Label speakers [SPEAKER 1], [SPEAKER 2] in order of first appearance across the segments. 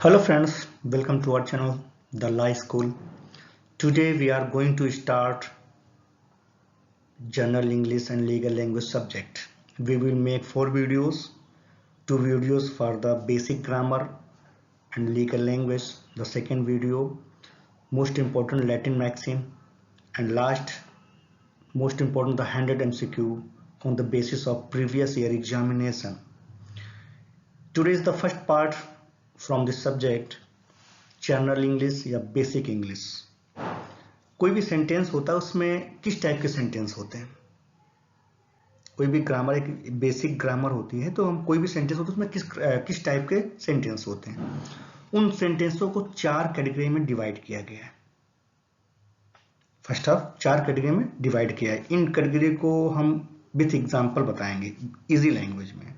[SPEAKER 1] Hello friends, welcome to our channel The Lie School. Today we are going to start General English and Legal Language subject. We will make 4 videos, 2 videos for the basic grammar and legal language, the second video most important Latin maxim, and last most important the 100 MCQ on the basis of previous year examination. Today is the first part from this subject, general English या basic English. कोई भी sentence होता है उसमें किस type के sentence होते हैं। कोई भी ग्रामर एक बेसिक ग्रामर होती है तो हम कोई भी सेंटेंस होता है उसमें किस टाइप के सेंटेंस होते हैं। उन सेंटेंसों को 4 कैटेगरी में डिवाइड किया गया है। फर्स्ट ऑफ 4 कैटेगरी में डिवाइड किया है। इन कैटेगरी को हम विथ एग्जांपल बताएंगे इजी लैंग्वेज में।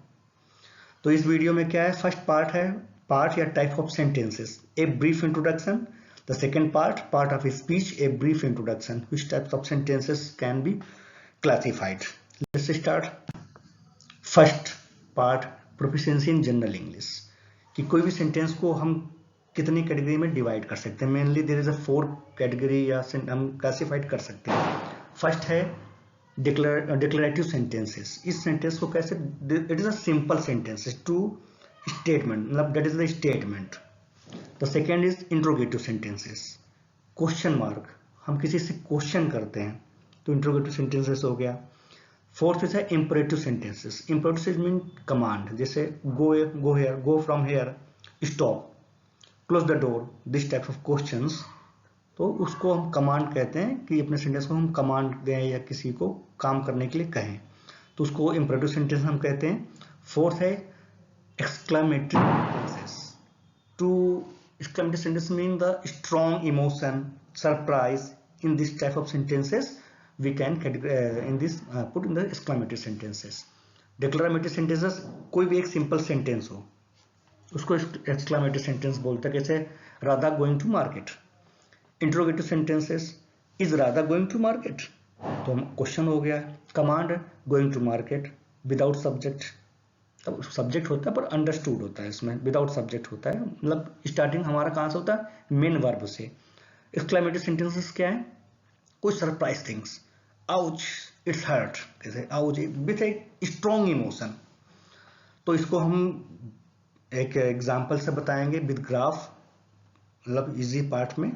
[SPEAKER 1] तो इस वीडियो में क्या है, फर्स्ट पार्ट है part या type of sentences, a brief introduction. The second part of a speech, a brief introduction. Which types of sentences can be classified? Let's start. First part, proficiency in general English. कि कोई भी sentence को हम कितनी category में divide कर सकते हैं। Mainly there is a 4 category या हम क्लासिफाइड कर सकते हैं। फर्स्ट है डिक्लेरेटिव सेंटेंसेस। इस सेंटेंस को कैसे, it is a simple sentences to statement, मतलब that is the statement. The second is interrogative sentences, question mark, हम किसी से क्वेश्चन करते हैं तो इंट्रोगेटिव सेंटेंसेस हो गया। फोर्थ इज है imperative sentences. Imperative mean command, जैसे go here, go from here, stop, close the door, this type of questions. तो उसको हम कमांड कहते हैं कि अपने सेंटेंस को हम कमांड दें या किसी को काम करने के लिए कहें तो उसको इंपरेटिव सेंटेंस हम कहते हैं। फोर्थ है exclamatory sentences. To exclamatory sentence mean the strong emotion, surprise. In this type of sentences we can put in the exclamatory sentences. Declamatory sentences, कोई भी एक simple sentence हो उसको exclamatory sentence बोलते हैं। कैसे, Radha going to market. Interrogative sentences, is Radha going to market, तो question हो गया। Command, going to market without subject, तब सब्जेक्ट होता है पर अंडरस्टूड होता है, इसमें विदाउट सब्जेक्ट होता है, मतलब स्टार्टिंग हमारा कहां से होता है, मेन वर्ब से। एक्सक्लेमेटरी सेंटेंसेस क्या है, कोई surprise things, ouch, it's hurt, कैसे ouch with a strong emotion. तो इसको हम एक एग्जांपल से बताएंगे विद ग्राफ, मतलब इजी पार्ट में।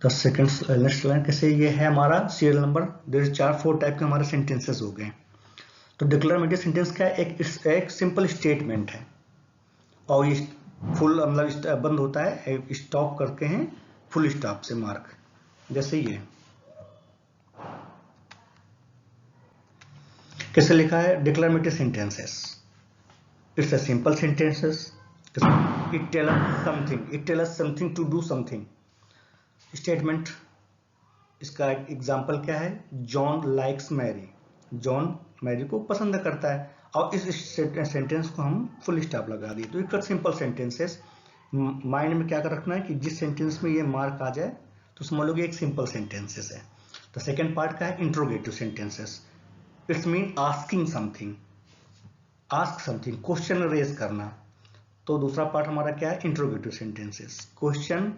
[SPEAKER 1] 10 सेकेंड नेक्स्ट लाइन, कैसे ये है हमारा सीरियल नंबर, देयर 4 टाइप के हमारे सेंटेंसेस हो गए। तो डिक्लेरेटिव सेंटेंस क्या है, एक सिंपल स्टेटमेंट है और ये फुल मतलब बंद होता है, स्टॉप करके हैं फुल स्टॉप से मार्क, जैसे ये कैसे लिखा है। Declarative sentences, it's a simple sentences, it tell us something to do something. Statement, इसका एग्जांपल क्या है, John likes Mary, John Mary को पसंद करता है, और इस सेंटेंस को हम फुल स्टॉप लगा दिए। तो एक सिंपल सेंटेंसेस, माइंड में क्या कर रखना है कि जिस सेंटेंस में ये मार्क आ जाए तो समझ लो कि एक सिंपल सेंटेंसेस है। तो सेकंड पार्ट का है interrogative sentences, it's mean asking something, ask something, question raise करना। तो दूसरा पार्ट हमारा क्या है, इंट्रोगेटिव सेंटेंसेस, क्वेश्चन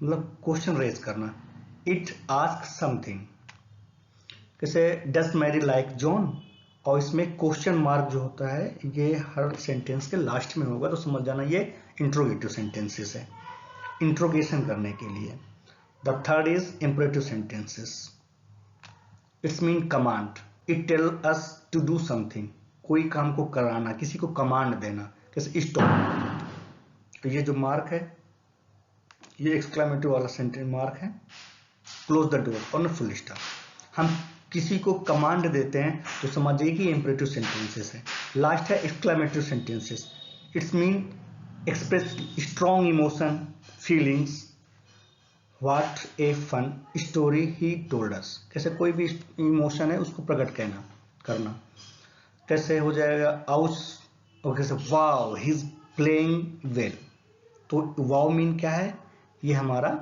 [SPEAKER 1] मतलब क्वेश्चन रेज करना, इट आस्क समथिंग। कैसे, डज मैरी लाइक जॉन, और इसमें क्वेश्चन मार्क जो होता है ये हर सेंटेंस के लास्ट में होगा, तो समझ जाना ये इंट्रोगेटिव सेंटेंसेस है, इंट्रोगेशन करने के लिए। The third is imperative sentences, it's mean command, it tell us to do something, कोई काम को कराना, किसी को कमांड देना, कैसे स्टॉप। तो ये जो मार्क है ये एक्सक्लेमेटिव वाला सेंटेंस मार्क है, क्लोज द डोर और फुल स्टॉप। हम किसी को कमांड देते हैं तो समझिए कि इंपरेटिव सेंटेंसेस है। लास्ट है exclamatory sentences, it's mean express strong emotion, feelings, what a fun story he told us. कैसे कोई भी इमोशन है उसको प्रकट करना। कैसे हो जाएगा, आउच, और कैसे wow he is playing well. तो वाओ मीन क्या है, ये हमारा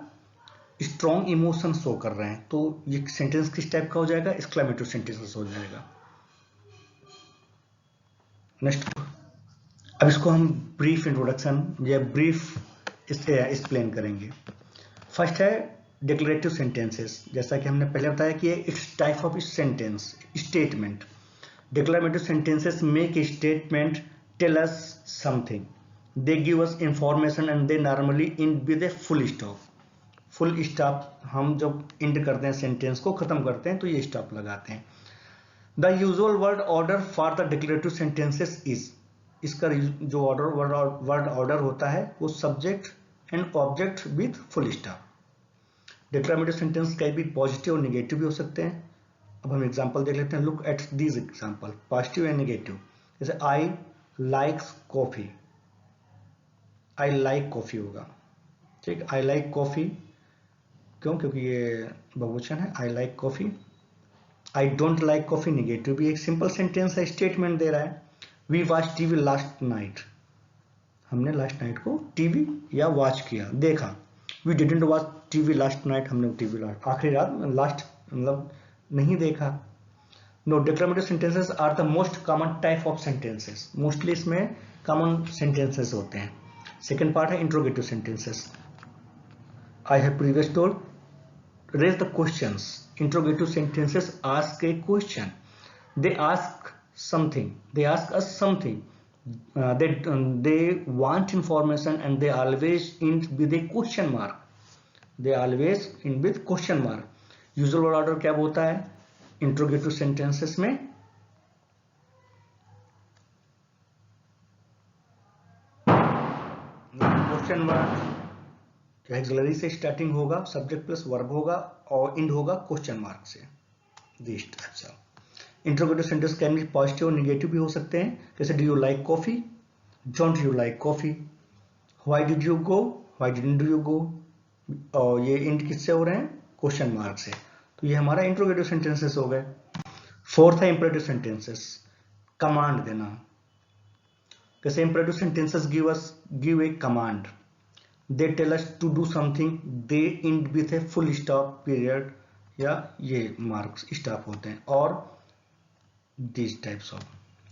[SPEAKER 1] स्ट्रॉन्ग इमोशन शो कर रहे हैं, तो ये सेंटेंस किस टाइप का हो जाएगा, एक्सक्लेमेटिव सेंटेंसेस हो जाएगा। नेक्स्ट अब इसको हम ब्रीफ इंट्रोडक्शन या ब्रीफ एक्सप्लेन करेंगे। फर्स्ट है डिक्लेरेटिव सेंटेंसेस। जैसा कि हमने पहले बताया कि it's type of sentence statement. Declarative sentences make a statement, tell us something, they give us information and they normally end with a full stop. Full stop हम जब एंड करते हैं सेंटेंस को खत्म करते हैं तो ये स्टॉप लगाते हैं। The usual word order for the declarative sentences is, इसका जो वर्ड ऑर्डर होता है वो subject and object with full stop. Declarative sentence कई भी पॉजिटिव और निगेटिव भी हो सकते हैं। अब हम एग्जांपल देख लेते हैं। Look at these example, positive and negative. जैसे I likes coffee, I like coffee होगा, ठीक। आई लाइक कॉफी क्यों? क्योंकि ये बहुवचन है, I like coffee. I don't like coffee negative भी एक सिंपल सेंटेंस है, स्टेटमेंट दे रहा है। We watch TV last night, हमने लास्ट नाइट को टीवी या वॉच किया, देखा। We didn't watch TV last night, हमने टीवी आखिरी रात लास्ट मतलब नहीं देखा। No, declarative sentences are the most common type of sentences. Mostly इसमें कॉमन सेंटेंसेस होते हैं। सेकेंड पार्ट है interrogative sentences. I have previous told, raise the questions. Interrogative sentences ask a question. They ask something. They ask us something. They want information and they always end with a question mark. They always end with question mark. Usual word order क्या होता है interrogative sentences में? Question mark axillary से starting होगा, subject plus verb होगा और end होगा question mark से। This types of interrogative sentence can be positive और निगेटिव भी हो सकते हैं। जैसे do you like coffee, don't you like coffee, why did you go, why didn't you go. और ये इंड किससे हो रहे हैं? क्वेश्चन मार्क से। तो ये हमारा इंट्रोगेटिव सेंटेंसेस हो गए। फोर्थ है इंपरेटिव सेंटेंसेस, कमांड देना। जैसे imperative sentences give a command, they tell us to do something, they end with a full stop period या ये मार्क्स स्टॉप होते हैं। और these types of,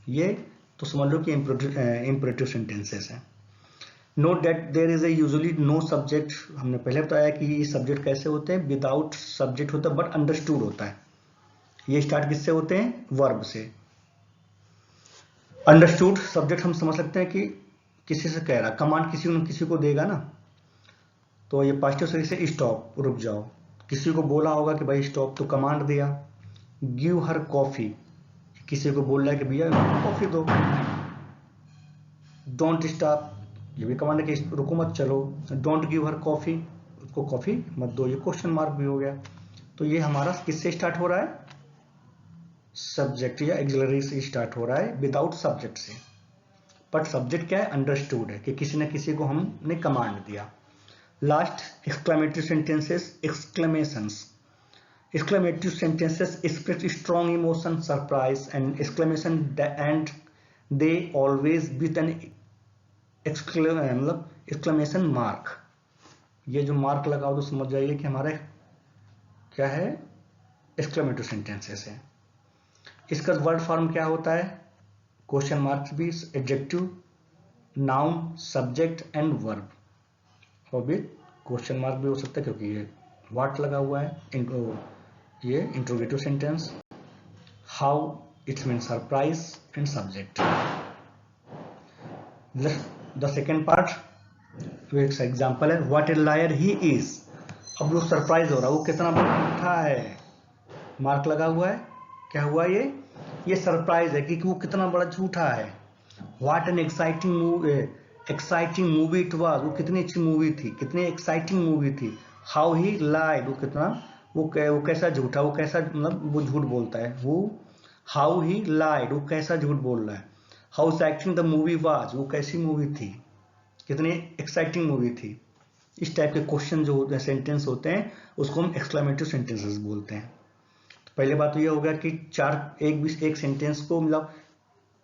[SPEAKER 1] ये तो समझ लो कि इंपरेटिव सेंटेंसेस हैं। Note that there is a usually no subject. हमने पहले बताया कि ये सब्जेक्ट कैसे होते हैं, विदाउट सब्जेक्ट होता है बट अंडरस्टूड होता है। ये स्टार्ट किससे होते हैं? वर्ब से। अंडरस्टूड सब्जेक्ट हम समझ सकते हैं कि किसी से कह रहा, कमांड किसी न किसी को देगा ना, तो ये पॉजिटिव से स्टॉप, रुक जाओ। किसी को बोला होगा कि भाई स्टॉप, तो कमांड दिया। गिव हर कॉफी, किसी को बोल रहा है कि भैया कॉफी दो। डोंट स्टॉप, ये भी कमांड है कि रुको मत, चलो। डोंट गिव हर कॉफी, उसको कॉफी मत दो, ये क्वेश्चन मार्क भी हो गया। तो ये हमारा किससे स्टार्ट हो रहा है? सब्जेक्ट या एक्सिलरी से स्टार्ट हो रहा है, विदाउट सब्जेक्ट से। बट सब्जेक्ट क्या है? अंडरस्टूड है कि किसी न किसी को हमने कमांड दिया। Last exclamatory sentences, exclamations. Exclamative sentences express strong emotion, surprise and exclamation, and they always with an exclamation mark। ये जो मार्क लगाओ तो समझ जाइए कि हमारा क्या है? exclamative sentences है। इसका वर्ड फॉर्म क्या होता है? क्वेश्चन मार्क्स भी, adjective, noun, subject and verb. और भी क्वेश्चन मार्क भी हो सकता है क्योंकि ये व्हाट लगा हुआ है। ये interrogative sentence, how it's mean surprise and subject. The second part एक एग्जांपल है, what A lawyer he is. अब वो सरप्राइज हो रहा है, वो कितना बड़ा झूठा है, मार्क लगा हुआ है। क्या हुआ? ये सरप्राइज है कि वो कितना बड़ा झूठा है। What an exciting movie it was, वो कितनी अच्छी मूवी थी, कितनी एक्साइटिंग मूवी थी। हाउ ही लाइड, वो कितना वो कैसा झूठा, वो कैसा मतलब वो झूठ बोलता है। वो हाउ ही लाइड, वो कैसा झूठ बोल रहा है। How exciting the movie was, वो कैसी मूवी थी, कितनी एक्साइटिंग मूवी थी। इस टाइप के क्वेश्चन जो होते हैं, सेंटेंस होते हैं, उसको हम एक्सक्लेमेटिव सेंटेंसेस बोलते हैं। तो पहले बात तो ये होगा कि एक सेंटेंस को मतलब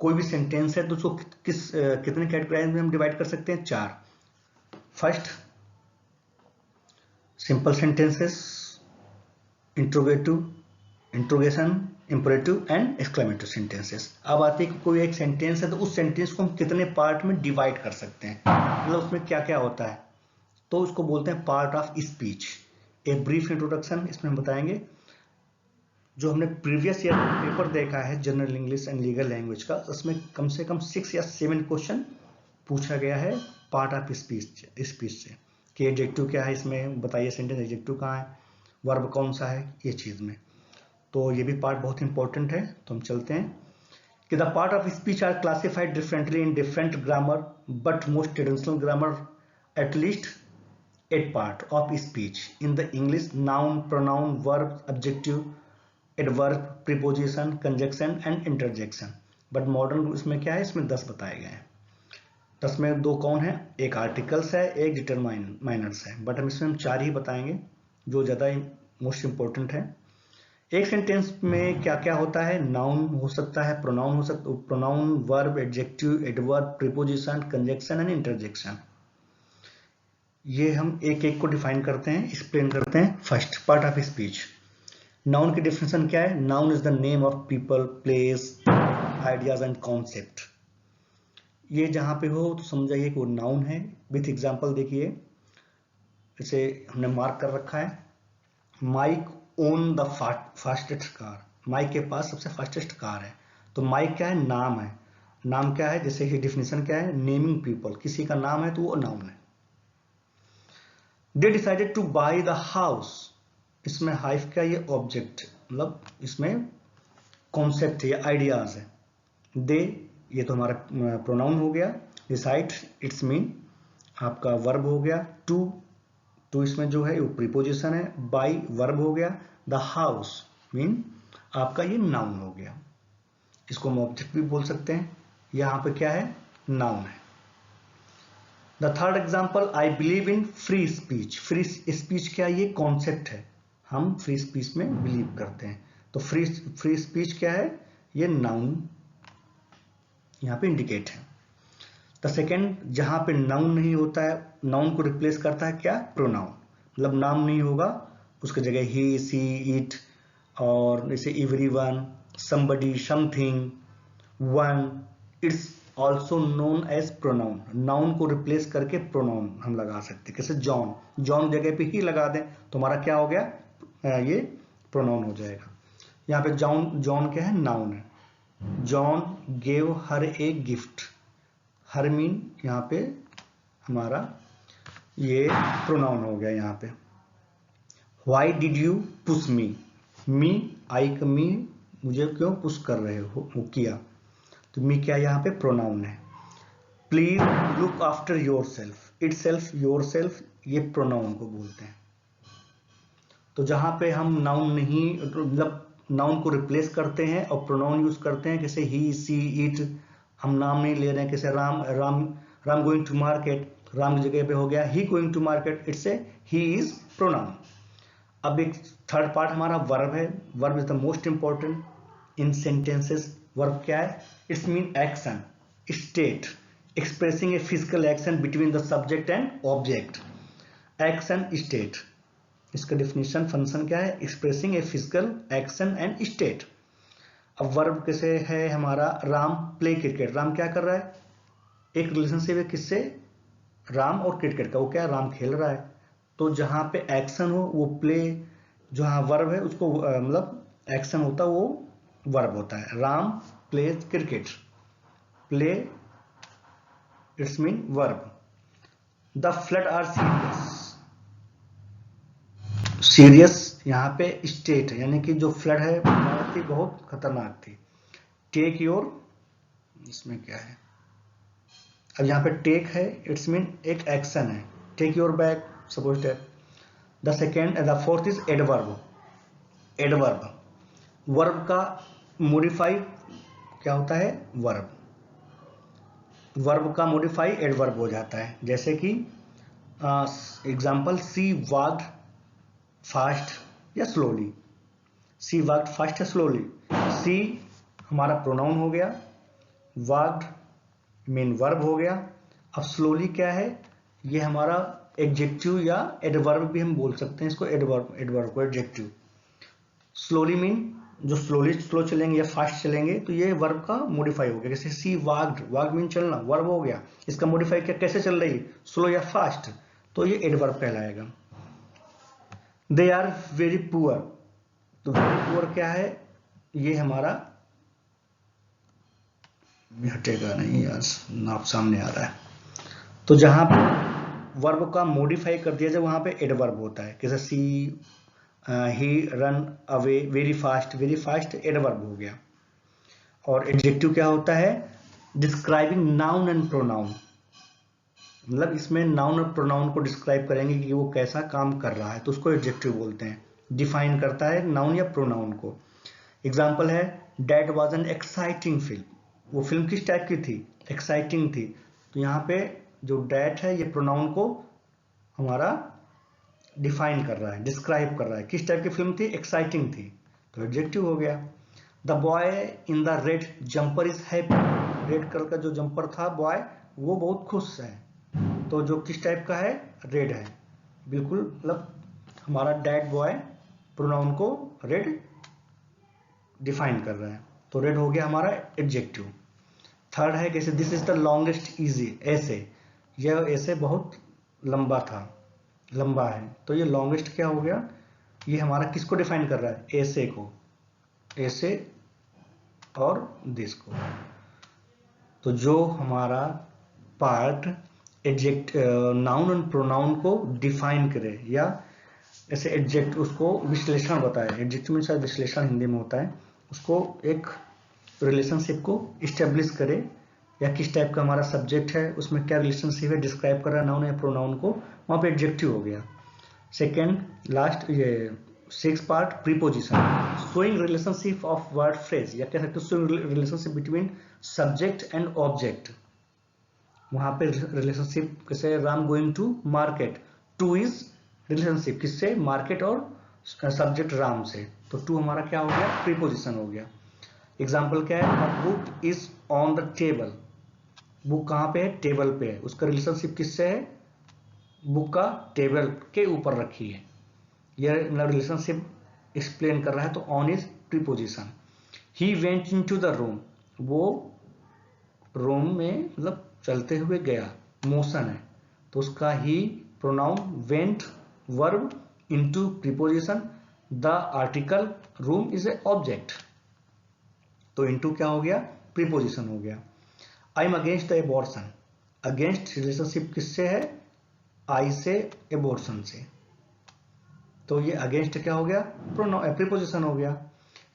[SPEAKER 1] कोई भी सेंटेंस है तो उसको कितने कैटेगराइज में हम डिवाइड कर सकते हैं? 4। First, simple sentences, interrogative, interrogation, imperative and exclamative sentences. अब आती है कि कोई एक सेंटेंस है तो उस सेंटेंस को हम कितने पार्ट में डिवाइड कर सकते हैं, मतलब उसमें क्या क्या होता है, तो उसको बोलते हैं part of speech. A brief introduction इसमें हम बताएंगे। जो हमने प्रीवियस ईयर पेपर देखा है general English and legal language का, उसमें कम से कम 6 या 7 क्वेश्चन पूछा गया है पार्ट ऑफ स्पीच से कि एडजेक्टिव क्या है, इसमें बताइए सेंटेंस एडजेक्टिव कहाँ है, वर्ब कौन सा है, ये चीज में। तो ये भी पार्ट बहुत इंपॉर्टेंट है। तो हम चलते हैं कि the part of speech are classified differently in different grammar, but most traditional grammar at least 8 part of speech in the English: noun, pronoun, verb, adjective, adverb, preposition, conjunction and interjection। But modern इसमें क्या है, इसमें 10 बताए गए हैं। 10 में 2 कौन है, एक आर्टिकल्स है, एक डिटरमाइनर्स है, बट हम इसमें 4 ही बताएंगे जो ज़्यादा मोस्ट इंपॉर्टेंट है। एक सेंटेंस में क्या क्या होता है, नाउन हो सकता है, प्रोनाउन हो सकता है, pronoun, verb, adjective, adverb, preposition, conjunction and interjection. ये हम एक एक को डिफाइन करते हैं, एक्सप्लेन करते हैं। First part of speech, noun की डेफिनेशन क्या है, noun is the name of people, place, ideas and concept. ये जहां पे हो तो समझाइए कि वो नाउन है। विथ एग्जांपल देखिए, इसे हमने मार्क कर रखा है, Mike own the fastest car. Mike के पास सबसे फास्टेस्ट कार है। तो माइक क्या है, नाम है। नाम क्या है, जैसे कि डेफिनेशन क्या है, नेमिंग पीपल, किसी का नाम है तो वो नाउन है। They decided two by the house, इसमें हाइफ क्या, ये ऑब्जेक्ट, मतलब इसमें कॉन्सेप्ट है, आइडियाज है। दे, ये तो हमारा प्रोनाउन हो गया। डिसाइड इट्स मीन आपका वर्ब हो गया। टू इसमें जो है वो प्रीपोजिशन है। बाई वर्ब हो गया। द हाउस मीन आपका ये नाउन हो गया। इसको हम ऑब्जेक्ट भी बोल सकते हैं। यहां पे क्या है, नाउन है। The third example, I believe in free speech. Free speech क्या, ये कॉन्सेप्ट है, हम फ्री स्पीच में बिलीव करते हैं। तो फ्री स्पीच क्या है, ये नाउन यहां पे इंडिकेट है। द सेकेंड, जहां पे नाउन नहीं होता है, नाउन को रिप्लेस करता है क्या, प्रोनाउन, मतलब नाम नहीं होगा, उसकी जगह ही, सी, इट, और जैसे everyone, somebody, something, one, it's also known as pronoun. Noun को रिप्लेस करके प्रोनाउन हम लगा सकते हैं। जैसे जॉन, जॉन जगह पे ही लगा दें तो हमारा क्या हो गया, ये प्रोनाउन हो जाएगा। यहाँ पे जॉन क्या है, नाउन है। John gave her a gift, her mean यहाँ पे हमारा ये प्रोनाउन हो गया। यहाँ पे why did you push me, me I का मी, मुझे क्यों पुश कर रहे हो, किया, तो मी क्या यहाँ पे प्रोनाउन है। Please look after your self, it self, your self, ये प्रोनाउन को बोलते हैं। तो जहां पे हम नाउन नहीं, मतलब नाउन को रिप्लेस करते हैं और प्रोनाउन यूज करते हैं, जैसे ही, सी, इट, हम नाम नहीं ले रहे हैं। जैसे Ram going to market, Ram की जगह पे हो गया he going to market, it's a he is pronoun. अब एक थर्ड पार्ट हमारा वर्ब है। Verb is the most important in sentences. Verb क्या है, it's mean action, state, expressing a physical action between the subject and object. Action, state, इसका definition, function क्या है, expressing a physical action and state. अब verb कैसे है हमारा, Ram play cricket, Ram क्या कर रहा है, एक रिलेशनशिप है किससे, राम और क्रिकेट का, वो क्या है, राम खेल रहा है। तो जहां पे एक्शन हो वो प्ले, जहां वर्ब है उसको मतलब एक्शन होता है वो वर्ब होता है। Ram plays cricket, play it's mean verb. The flood are serious, serious यहाँ पे स्टेट है, यानी कि जो फ्लड है थी बहुत खतरनाक थी। टेक योर, इसमें क्या है, अब यहाँ पे टेक है, इट्स मीन एक एक्शन है, take your bag, suppose that. The fourth is adverb. Adverb, verb का मॉडिफाई क्या होता है, वर्ब, वर्ब का मॉडिफाई एडवर्ब हो जाता है। जैसे कि एग्जांपल, सी वॉक्ड फास्ट या स्लोली, सी वॉक्ड फास्ट या स्लोली। सी हमारा प्रोनाउन हो गया, वॉक्ड मीन वर्ब हो गया। अब स्लोली क्या है, ये हमारा एडजेक्टिव या एडवर्ब भी हम बोल सकते हैं इसको, एडवर्ब को एडजेक्टिव। स्लोली मीन जो स्लो चलेंगे या फास्ट चलेंगे तो ये वर्ब का मॉडिफाई हो गया। जैसे सी वाग्ड, वाग मीन चलना, वर्ब हो गया, इसका मॉडिफाई क्या, कैसे चल रही, स्लो या फास्ट, तो ये एडवर्ब कहलाएगा। दे आर वेरी पुअर, तो वेरी पुअर क्या है, ये हमारा हटेगा नहीं यार, नाप सामने आ रहा है। तो जहां पर वर्ब का मॉडिफाई कर दिया जाए वहां पे एडवर्ब होता है। जैसे she he run away very fast adverb हो गया। और एडजेक्टिव क्या होता है, डिस्क्राइबिंग नाउन एंड प्रोनाउन, मतलब इसमें नाउन और प्रोनाउन को डिस्क्राइब करेंगे कि वो कैसा काम कर रहा है, तो उसको एडजेक्टिव बोलते हैं। डिफाइन करता है नाउन या प्रोनाउन को। एग्जाम्पल है that was an exciting film, वो फिल्म किस टाइप की थी, एक्साइटिंग थी। तो यहाँ पे जो डैट है ये प्रोनाउन को हमारा डिफाइन कर रहा है, डिस्क्राइब कर रहा है, किस टाइप की फिल्म थी, एक्साइटिंग थी, तो एडजेक्टिव हो गया। The boy in the red jumper is happy, red colour का जो जंपर था बॉय, वो बहुत खुश है, तो जो किस टाइप का है, रेड है, बिल्कुल, मतलब हमारा डैट बॉय प्रोनाउन को रेड डिफाइन कर रहा है, तो रेड हो गया हमारा एडजेक्टिव। थर्ड है कैसे, this is the longest easy ऐसे, यह ऐसे बहुत लंबा था, लंबा है, तो ये लॉन्गेस्ट क्या हो गया, ये हमारा किसको डिफाइन कर रहा है, ऐसे को, ऐसे और दिस को। तो जो हमारा पार्ट एडजेक्ट नाउन एंड प्रोनाउन को डिफाइन करे या ऐसे एडजेक्ट उसको विश्लेषण बताए, एडजेक्टिव में शायद विश्लेषण हिंदी में होता है, उसको एक रिलेशनशिप को इस्टेब्लिश करे, या किस टाइप का हमारा सब्जेक्ट है, उसमें क्या रिलेशनशिप है, डिस्क्राइब कर रहा है नाउन या प्रोनाउन को, वहां पे एडजेक्टिव हो गया। सेकेंड लास्ट ये six part preposition, showing relationship of word phrase, या कह सकते हो relationship between subject and object. वहां पे रिलेशनशिप कैसे, Ram going to market, to is relationship किससे, मार्केट और सब्जेक्ट राम से, तो टू हमारा क्या हो गया, प्रीपोजिशन हो गया। एग्जाम्पल क्या है, a book is on the table, book कहां पे है, टेबल पे है, उसका रिलेशनशिप किससे है, बुक का टेबल के ऊपर रखी है, यह रिलेशनशिप एक्सप्लेन कर रहा है, तो on is preposition. He went into the room, वो रूम में मतलब चलते हुए गया, मोशन है, तो उसका he pronoun went, verb into preposition, the article room is a object, तो इनटू क्या हो गया, प्रीपोजिशन हो गया। I am against the abortion, against relationship किससे है, आई से, एबॉर्शन से, तो ये अगेंस्ट क्या हो गया, प्रीपोजिशन हो गया।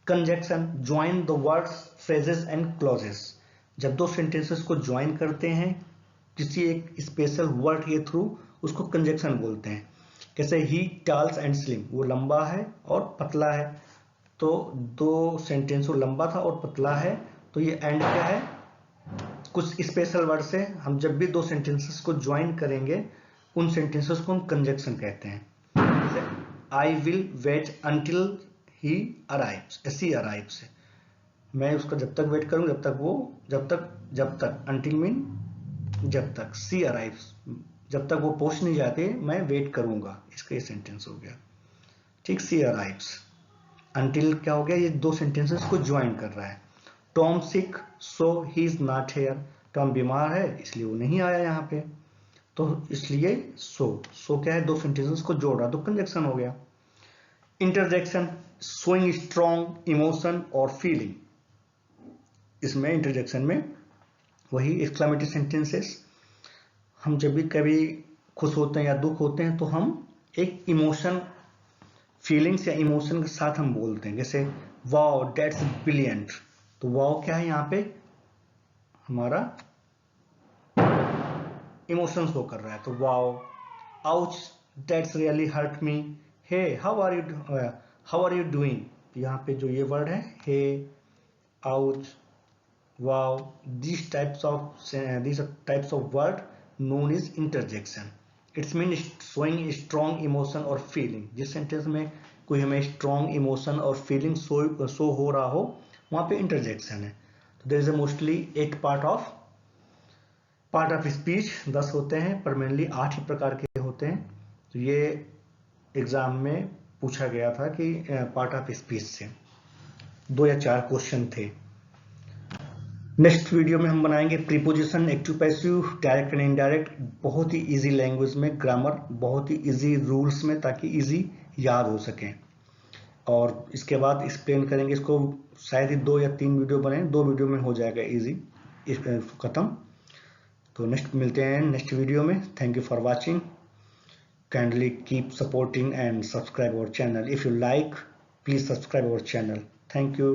[SPEAKER 1] Conjunction, join the words phrases and clauses, जब दो सेंटेंसेस को ज्वाइन करते हैं किसी एक स्पेशल वर्ड के थ्रू, उसको कंजक्शन बोलते हैं। कैसे, ही टाल्स एंड स्लिम, वो लंबा है और पतला है, तो दो सेंटेंस, वो लंबा था और पतला है, तो ये एंड क्या है, कुछ स्पेशल वर्ड से हम जब भी दो सेंटेंसेस को ज्वाइन करेंगे उन सेंटेंसेस को हम कंजक्शन कहते हैं। जैसे I will wait until he arrives, she arrives, मैं उसका जब तक वेट करूंगा, जब तक अंटिल मीन जब तक, सी अराइव्स जब तक वो पहुंच नहीं जाते मैं वेट करूंगा, इसका ये सेंटेंस हो गया, ठीक, सी अराइव्स। अंटिल क्या हो गया, ये दो सेंटेंसेस को ज्वाइन कर रहा है। Tom sick so he is not here, Tom बीमार है इसलिए वो नहीं आया यहाँ पे, तो इसलिए सो क्या है, दो सेंटेंसेस को जोड़ रहा, तो कंजक्शन हो गया। इंटरजेक्शन, शोइंग स्ट्रॉन्ग इमोशन और फीलिंग, इसमें इंटरजेक्शन में वही एक्सक्लेमेटरी सेंटेंसेस, हम जब भी कभी खुश होते हैं या दुख होते हैं तो हम एक इमोशन, फीलिंग्स या इमोशन के साथ हम बोलते हैं। जैसे वाओ दैट्स ब्रिलियंट, तो वाओ क्या है, यहाँ पे हमारा इमोशन शो कर रहा है, तो wow. Ouch that's really hurt me, hey how are you doing, यहाँ पे जो ये वर्ड है hey, ouch, wow, these types of word known is interjection. It's mean showing strong emotion or feeling, जिस सेंटेंस में कोई हमें स्ट्रॉन्ग इमोशन और फीलिंग शो हो रहा हो वहां पे इंटरजेक्शन है। तो there is a mostly 8 part of speech, 10 होते हैं पर मेनली 8 ही प्रकार के होते हैं। तो ये एग्जाम में पूछा गया था कि पार्ट ऑफ स्पीच से। 2 या 4 क्वेश्चन थे। नेक्स्ट वीडियो में हम बनाएंगे preposition, active passive, direct and indirect, बहुत ही इजी लैंग्वेज में, ग्रामर बहुत ही इजी रूल्स में, ताकि इजी याद हो सके। और इसके बाद एक्सप्लेन करेंगे इसको, शायद ही 2 या 3 वीडियो बने, 2 वीडियो में हो जाएगा इजी खत्म। तो नेक्स्ट मिलते हैं नेक्स्ट वीडियो में। Thank you for watching. Kindly keep supporting and subscribe our channel. If you like, please subscribe our channel. Thank you.